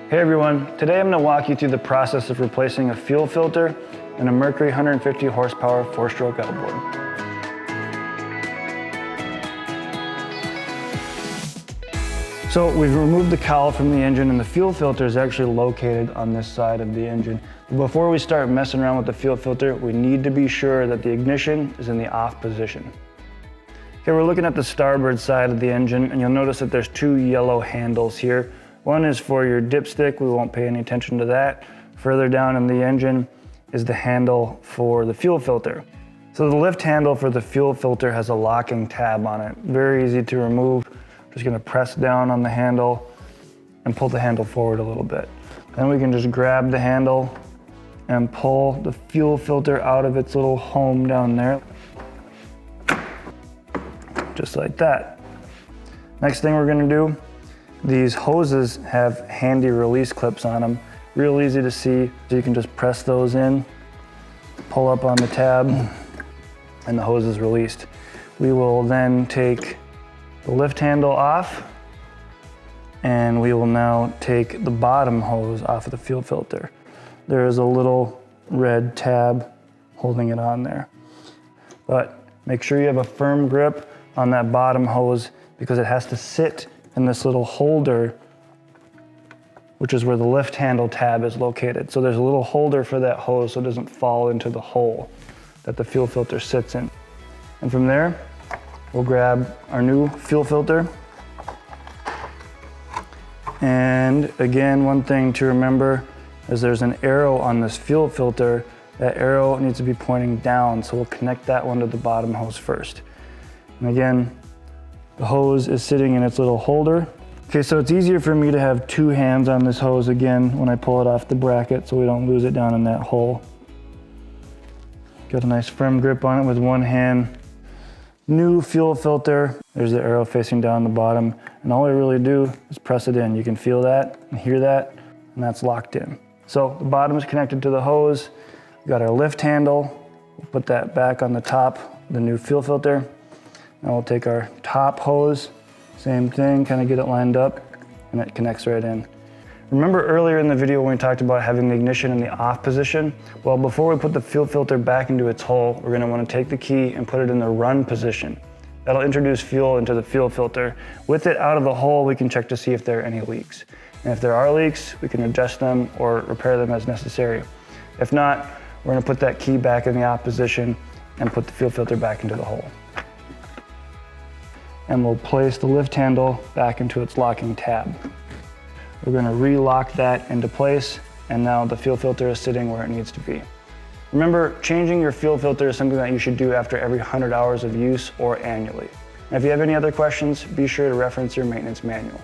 Hey everyone, today I'm going to walk you through the process of replacing a fuel filter in a Mercury 150 horsepower 4-stroke outboard. So we've removed the cowl from the engine and the fuel filter is actually located on this side of the engine. But before we start messing around with the fuel filter, we need to be sure that the ignition is in the off position. Okay, we're looking at the starboard side of the engine and you'll notice that there's two yellow handles here. One is for your dipstick, we won't pay any attention to that. Further down in the engine is the handle for the fuel filter. So the lift handle for the fuel filter has a locking tab on it. Very easy to remove. Just gonna press down on the handle and pull the handle forward a little bit. Then we can just grab the handle and pull the fuel filter out of its little home down there. Just like that. Next thing we're gonna do, these hoses have handy release clips on them. Real easy to see. So you can just press those in, pull up on the tab, and the hose is released. We will then take the lift handle off, and we will now take the bottom hose off of the fuel filter. There is a little red tab holding it on there. But make sure you have a firm grip on that bottom hose because it has to sit in this little holder, which is where the lift handle tab is located. So there's a little holder for that hose so it doesn't fall into the hole that the fuel filter sits in. And from there, we'll grab our new fuel filter. And again, one thing to remember is there's an arrow on this fuel filter. That arrow needs to be pointing down, so we'll connect that one to the bottom hose first. And again, the hose is sitting in its little holder. Okay, so it's easier for me to have two hands on this hose again when I pull it off the bracket so we don't lose it down in that hole. Got a nice firm grip on it with one hand. New fuel filter, there's the arrow facing down the bottom, and all we really do is press it in. You can feel that and hear that, and that's locked in. So the bottom is connected to the hose. We've got our lift handle. We'll put that back on the top, the new fuel filter. Now we'll take our top hose, same thing, kind of get it lined up, and it connects right in. Remember earlier in the video when we talked about having the ignition in the off position? Well, before we put the fuel filter back into its hole, we're gonna wanna take the key and put it in the run position. That'll introduce fuel into the fuel filter. With it out of the hole, we can check to see if there are any leaks. And if there are leaks, we can adjust them or repair them as necessary. If not, we're gonna put that key back in the off position and put the fuel filter back into the hole. And we'll place the lift handle back into its locking tab. We're gonna re-lock that into place, and now the fuel filter is sitting where it needs to be. Remember, changing your fuel filter is something that you should do after every 100 hours of use or annually. And if you have any other questions, be sure to reference your maintenance manual.